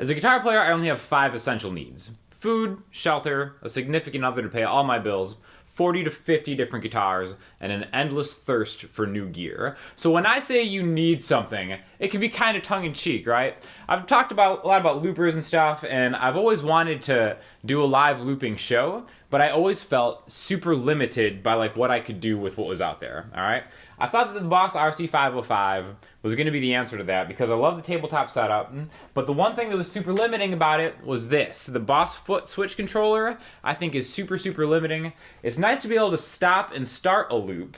As a guitar player, I only have 5 essential needs. Food, shelter, a significant other to pay all my bills, 40 to 50 different guitars, and an endless thirst for new gear. So when I say you need something, it can be kind of tongue-in-cheek, right? I've talked a lot about loopers and stuff, and I've always wanted to do a live looping show, but I always felt super limited by like what I could do with what was out there, all right? I thought that the Boss RC505 was going to be the answer to that because I love the tabletop setup, but the one thing that was super limiting about it was this. The Boss foot switch controller, I think, is super, super limiting. It's nice to be able to stop and start a loop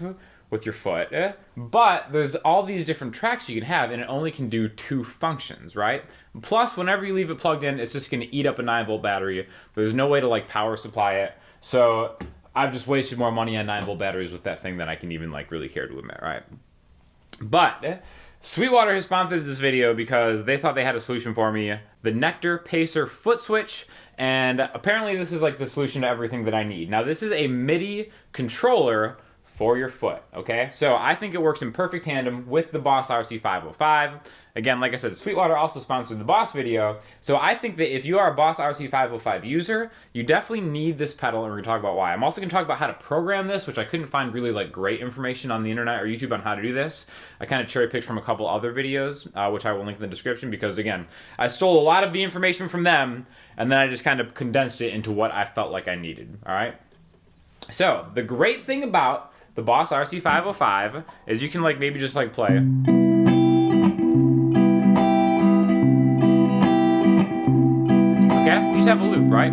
with your foot, but there's all these different tracks you can have, and it only can do 2 functions, right? Plus, whenever you leave it plugged in, it's just going to eat up a 9-volt battery. There's no way to like power supply it, so I've just wasted more money on 9-volt batteries with that thing than I can even like really care to admit, right? But Sweetwater has sponsored this video because they thought they had a solution for me, the Nectar Pacer foot switch, and apparently this is like the solution to everything that I need. Now this is a MIDI controller for your foot, okay? So I think it works in perfect tandem with the Boss RC505. Again, like I said, Sweetwater also sponsored the Boss video, so I think that if you are a Boss RC505 user, you definitely need this pedal, and we're gonna talk about why. I'm also gonna talk about how to program this, which I couldn't find really like great information on the internet or YouTube on how to do this. I kind of cherry-picked from a couple other videos, which I will link in the description, because again, I stole a lot of the information from them, and then I just kind of condensed it into what I felt like I needed, all right? So, the great thing about the Boss RC505 is you can like maybe just like play. Okay, you just have a loop, right?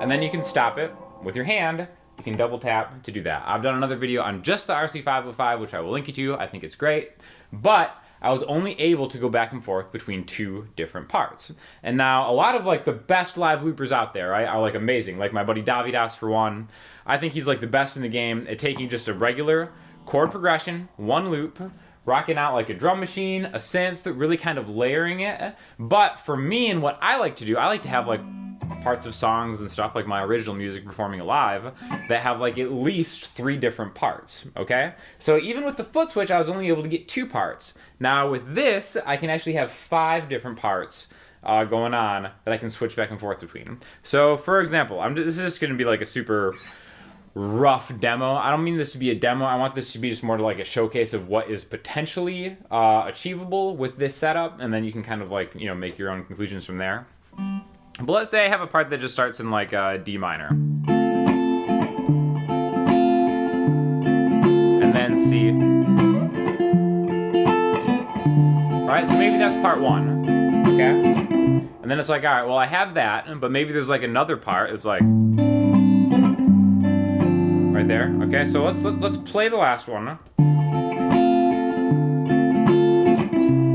And then you can stop it with your hand. You can double tap to do that. I've done another video on just the RC505, which I will link you to. I think it's great, but I was only able to go back and forth between 2 different parts. And now a lot of like the best live loopers out there, right, are like amazing. Like my buddy Davidas, for one. I think he's like the best in the game at taking just a regular chord progression, 1 loop, rocking out like a drum machine, a synth, really kind of layering it. But for me and what I like to do, I like to have like parts of songs and stuff, like my original music performing live, that have like at least 3 different parts, okay? So even with the foot switch, I was only able to get 2 parts. Now with this, I can actually have 5 different parts going on that I can switch back and forth between. So for example, this is just gonna be like a super rough demo. I don't mean this to be a demo. I want this to be just more like a showcase of what is potentially achievable with this setup, and then you can kind of like, you know, make your own conclusions from there. But let's say I have a part that just starts in like D minor. And then C. Alright, so maybe that's part 1, okay? And then it's like, alright, well I have that, but maybe there's like another part, it's like right there, okay? So let's play the last one.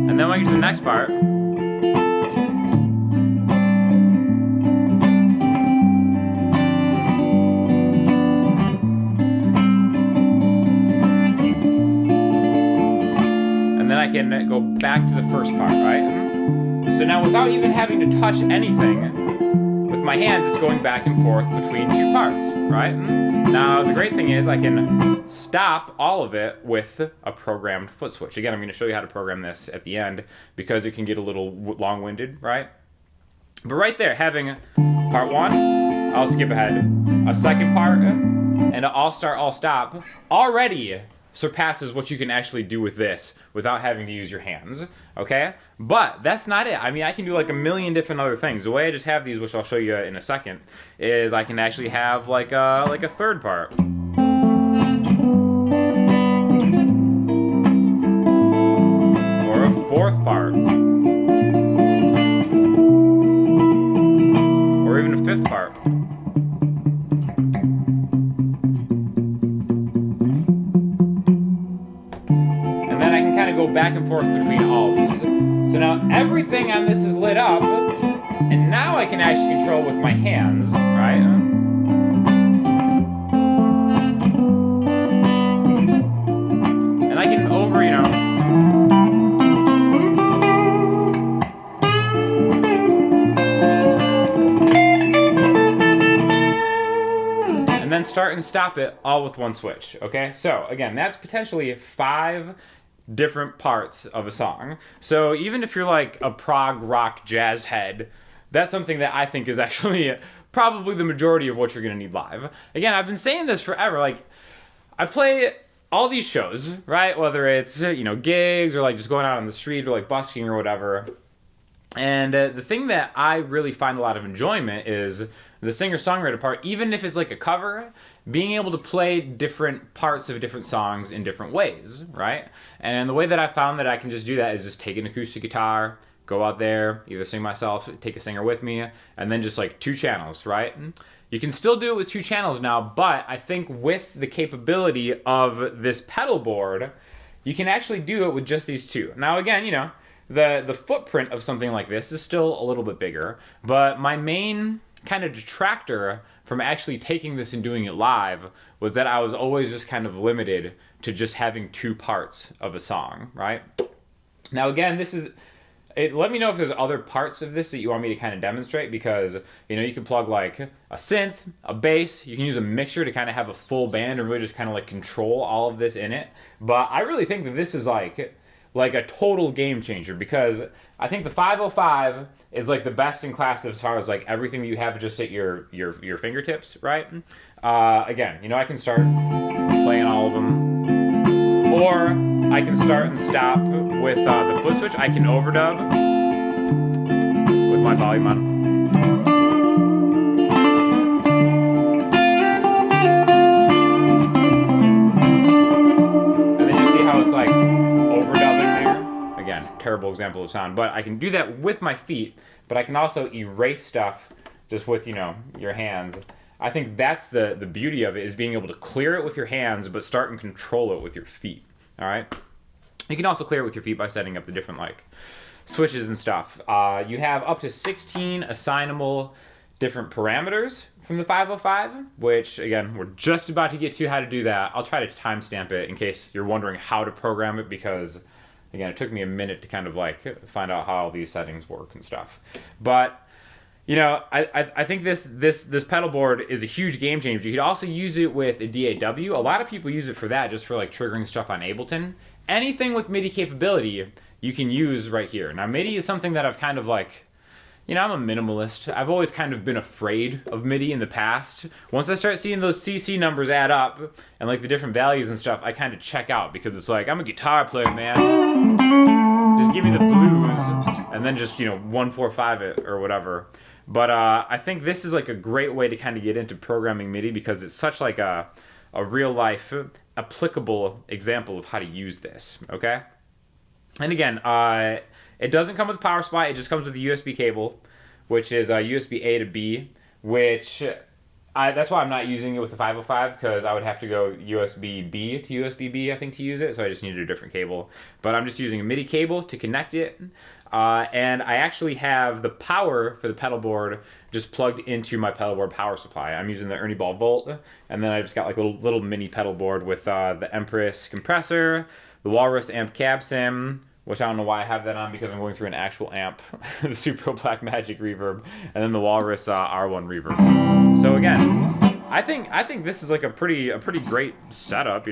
And then when I get to the next part, I can go back to the first part, right? So now without even having to touch anything, with my hands it's going back and forth between 2 parts, right? Now the great thing is I can stop all of it with a programmed foot switch. Again, I'm going to show you how to program this at the end because it can get a little long-winded, right? But right there, having part 1, I'll skip ahead, a second part, and an all start, all stop, already surpasses what you can actually do with this without having to use your hands, okay? But that's not it. I mean, I can do like a million different other things. The way I just have these, which I'll show you in a second, is I can actually have like a third part. Or a 4th part. Or even a 5th part. Go back and forth between all of these. So now everything on this is lit up, and now I can actually control with my hands, right? And I can over, you know, and then start start and stop it all with one switch, okay? So again, that's potentially 5 different parts of a song. So even if you're like a prog rock jazz head, that's something that I think is actually probably the majority of what you're gonna need live. Again, I've been saying this forever, like, I play all these shows, right? Whether it's, gigs or like just going out on the street or like busking or whatever. And the thing that I really find a lot of enjoyment is the singer-songwriter part, even if it's like a cover, being able to play different parts of different songs in different ways, right? And the way that I found that I can just do that is just take an acoustic guitar, go out there, either sing myself, take a singer with me, and then just like 2 channels, right? You can still do it with 2 channels now, but I think with the capability of this pedal board, you can actually do it with just these 2. Now again, the footprint of something like this is still a little bit bigger, but my main kind of detractor from actually taking this and doing it live was that I was always just kind of limited to just having 2 parts of a song, right? Now again, let me know if there's other parts of this that you want me to kind of demonstrate, because you can plug like a synth, a bass, you can use a mixer to kind of have a full band and really just kind of like control all of this in it. But I really think that this is like a total game changer, because I think the 505 is like the best in class as far as like everything that you have just at your fingertips, right? Again, I can start playing all of them, or I can start and stop with the foot switch. I can overdub with my volume on. And then you see how it's like overdubbing there. Again, terrible example of sound, but I can do that with my feet, but I can also erase stuff just with, your hands. I think that's the beauty of it, is being able to clear it with your hands, but start and control it with your feet. All right. You can also clear it with your feet by setting up the different like switches and stuff. You have up to 16 assignable different parameters from the 505, which again, we're just about to get to how to do that. I'll try to timestamp it in case you're wondering how to program it, because again, it took me a minute to kind of like find out how all these settings work and stuff. But I think this pedal board is a huge game changer. You could also use it with a DAW. A lot of people use it for that, just for like triggering stuff on Ableton. Anything with MIDI capability, you can use right here. Now, MIDI is something that I've kind of like, I'm a minimalist. I've always kind of been afraid of MIDI in the past. Once I start seeing those CC numbers add up and like the different values and stuff, I kind of check out, because it's like, I'm a guitar player, man. Just give me the blues and then just, 1-4-5 it or whatever. But I think this is like a great way to kind of get into programming MIDI, because it's such like a real life applicable example of how to use this, okay? And again, it doesn't come with a power supply, it just comes with a USB cable, which is USB A to B, which that's why I'm not using it with the 505, because I would have to go USB B to USB B, I think, to use it, so I just needed a different cable. But I'm just using a MIDI cable to connect it. And I actually have the power for the pedal board just plugged into my pedal board power supply. I'm using the Ernie Ball Volt, and then I just got like a little mini pedal board with the Empress compressor, the Walrus amp cab sim, which I don't know why I have that on, because I'm going through an actual amp, the Super Black Magic reverb, and then the Walrus R1 reverb. So again, I think this is like a pretty great setup,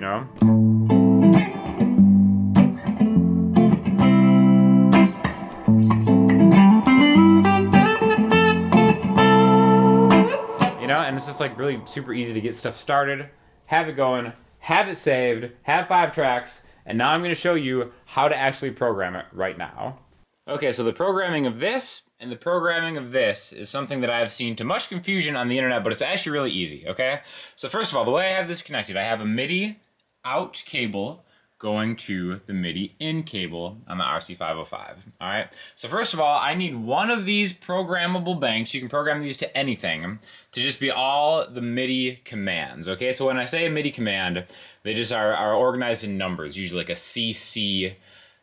And it's just like really super easy to get stuff started, have it going, have it saved, have 5 tracks, and now I'm going to show you how to actually program it right now. Okay, so the programming of this and the programming of this is something that I've seen to much confusion on the internet, but it's actually really easy, okay? So first of all, the way I have this connected, I have a MIDI out cable going to the MIDI in cable on the RC505, all right? So first of all, I need one of these programmable banks. You can program these to anything, to just be all the MIDI commands, okay? So when I say a MIDI command, they just are organized in numbers, usually like a CC,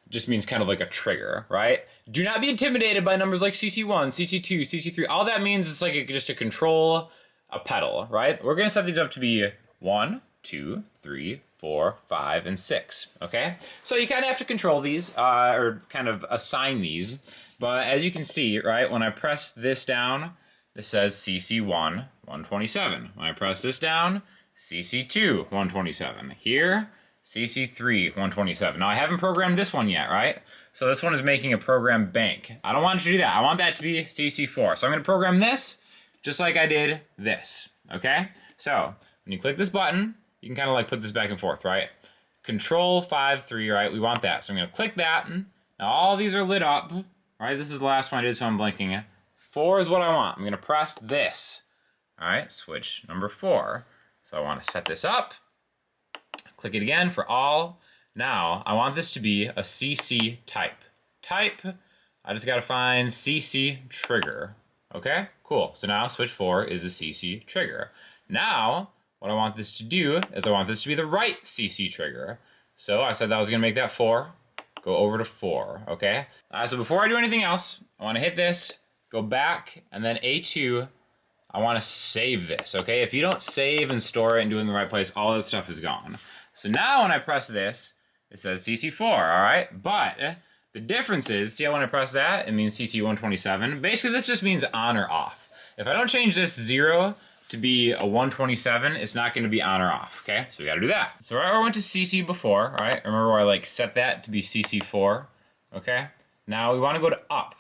just means kind of like a trigger, right? Do not be intimidated by numbers like CC1, CC2, CC3. All that means is like just to control a pedal, right? We're gonna set these up to be 1, 2, 3, 4, 5, and 6, okay? So you kind of have to control these, or kind of assign these. But as you can see, right, when I press this down, this says CC1, 127. When I press this down, CC2, 127. Here, CC3, 127. Now, I haven't programmed this one yet, right? So this one is making a program bank. I don't want it to do that. I want that to be CC4. So I'm going to program this just like I did this, okay? So when you click this button, you can kind of like put this back and forth, right? Control 5, 3, right? We want that. So I'm going to click that. Now all these are lit up, right? This is the last one I did, so I'm blinking. 4 is what I want. I'm going to press this. All right, switch number 4. So I want to set this up. Click it again for all. Now I want this to be a CC type. I just got to find CC trigger. Okay, cool. So now switch 4 is a CC trigger. Now, what I want this to do is I want this to be the right CC trigger. So I said that I was going to make that 4. Go over to 4, okay? So before I do anything else, I want to hit this, go back, and then A2, I want to save this, okay? If you don't save and store it and do it in the right place, all that stuff is gone. So now when I press this, it says CC4, all right? But the difference is, see how when I press that, it means CC127. Basically, this just means on or off. If I don't change this 0 to be a 127, it's not going to be on or off, okay? So we got to do that. So I went to CC before, all right? Remember where I like set that to be CC4, okay? Now we want to go to up.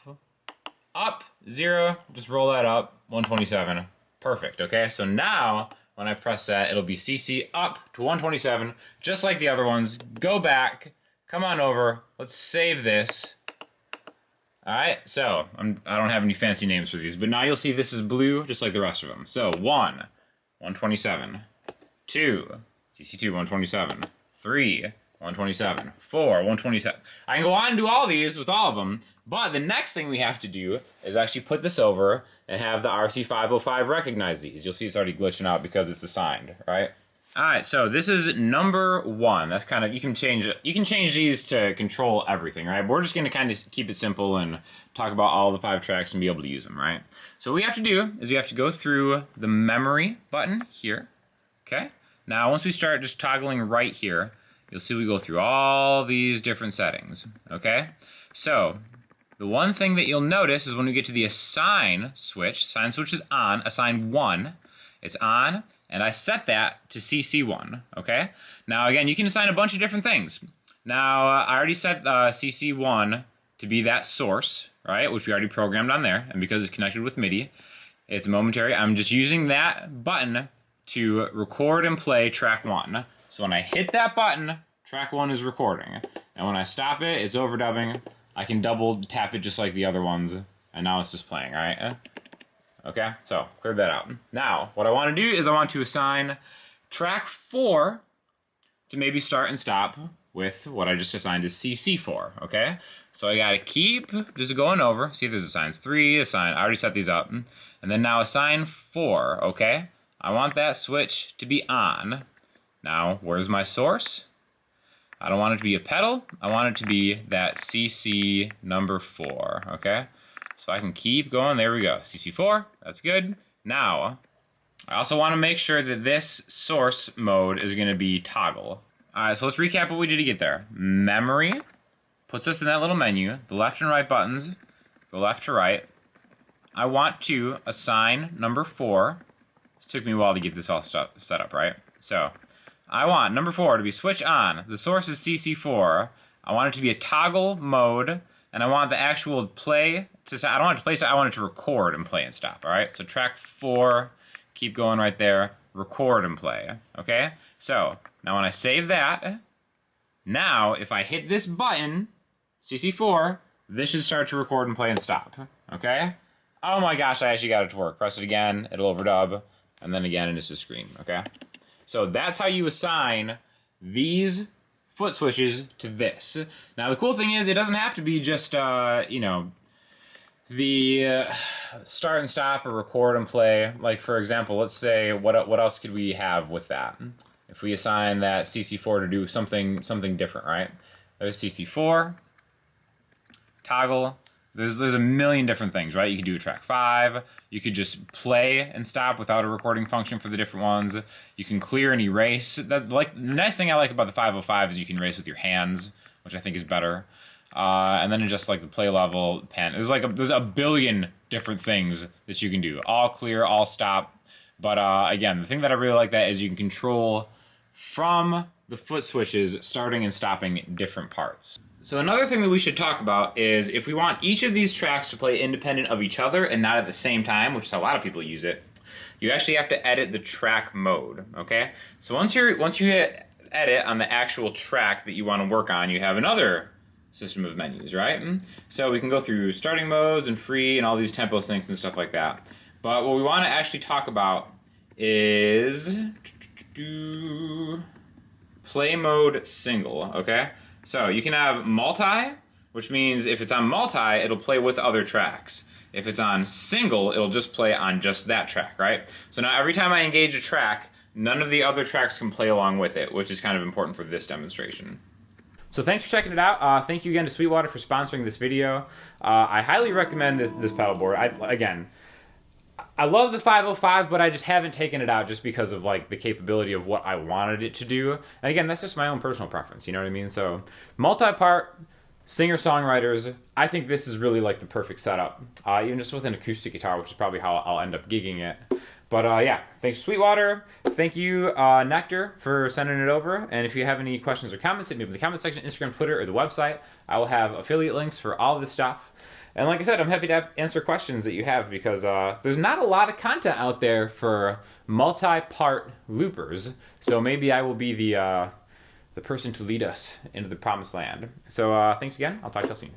Up, 0, just roll that up, 127. Perfect, okay? So now when I press that, it'll be CC up to 127, just like the other ones. Go back, come on over, let's save this. All right, so I don't have any fancy names for these, but now you'll see this is blue, just like the rest of them. So 1, 127, 2, CC2, 127, 3, 127, 4, 127. I can go on and do all these with all of them, but the next thing we have to do is actually put this over and have the RC505 recognize these. You'll see it's already glitching out because it's assigned, right? All right, so this is number 1. That's kind of, you can change these to control everything, right? But we're just gonna kind of keep it simple and talk about all the 5 tracks and be able to use them, right? So what we have to do is we have to go through the memory button here, okay? Now, once we start just toggling right here, you'll see we go through all these different settings, okay? So the one thing that you'll notice is when we get to the assign switch is on, assign 1, it's on, and I set that to CC1, okay? Now, again, you can assign a bunch of different things. Now, I already set CC1 to be that source, right, which we already programmed on there, and because it's connected with MIDI, it's momentary. I'm just using that button to record and play track 1. So when I hit that button, track 1 is recording. And when I stop it, it's overdubbing. I can double tap it just like the other ones, and now it's just playing, right? Okay, so cleared that out. Now, what I want to do is I want to assign track 4 to maybe start and stop with what I just assigned as CC4, okay? So I gotta keep just going over. See if there's assigns 3, I already set these up. And then now assign 4, okay? I want that switch to be on. Now, where's my source? I don't want it to be a pedal. I want it to be that CC number 4, okay? So I can keep going. There we go. CC4, that's good. Now, I also want to make sure that this source mode is going to be toggle. All right, so let's recap what we did to get there. Memory puts us in that little menu. The left and right buttons go left to right. I want to assign number 4. It took me a while to get this all set up, right? So I want number 4 to be switch on. The source is CC4. I want it to be a toggle mode, and I want the actual play to, I don't want it to play, I want it to record and play and stop, all right? So track 4, keep going right there, record and play, okay? So now when I save that, now if I hit this button, CC4, this should start to record and play and stop, okay? Oh my gosh, I actually got it to work. Press it again, it'll overdub, and then again, and it's a screen, okay? So that's how you assign these foot switches to this. Now the cool thing is it doesn't have to be just, you know, the start and stop or record and play. Like for example, let's say what else could we have with that? If we assign that CC4 to do something different, right? There's CC4, toggle. There's a million different things, right? You could do a track 5. You could just play and stop without a recording function for the different ones. You can clear and erase. The nice thing I like about the 505 is you can erase with your hands, which I think is better. And then just like the play level pen. There's a billion different things that you can do. All clear, all stop. But again, the thing that I really like that is you can control from the foot switches starting and stopping different parts. So another thing that we should talk about is if we want each of these tracks to play independent of each other and not at the same time, which is how a lot of people use it, you actually have to edit the track mode, okay? So once you hit edit on the actual track that you want to work on, you have another system of menus, right? So we can go through starting modes and free and all these tempo syncs and stuff like that. But what we want to actually talk about is play mode single, okay? So you can have multi, which means if it's on multi, it'll play with other tracks. If it's on single, it'll just play on just that track, right? So now every time I engage a track, none of the other tracks can play along with it, which is kind of important for this demonstration. So thanks for checking it out. Thank you again to Sweetwater for sponsoring this video. I highly recommend this pedal board. I love the 505, but I just haven't taken it out just because of like the capability of what I wanted it to do. And again, that's just my own personal preference, you know what I mean? So multi-part, singer-songwriters, I think this is really like the perfect setup. Even just with an acoustic guitar, which is probably how I'll end up gigging it. But yeah, thanks Sweetwater. Thank you, Nectar, for sending it over. And if you have any questions or comments, hit me up in the comment section, Instagram, Twitter, or the website. I will have affiliate links for all of this stuff. And like I said, I'm happy to answer questions that you have because there's not a lot of content out there for multi-part loopers. So maybe I will be the person to lead us into the promised land. So thanks again. I'll talk to you soon.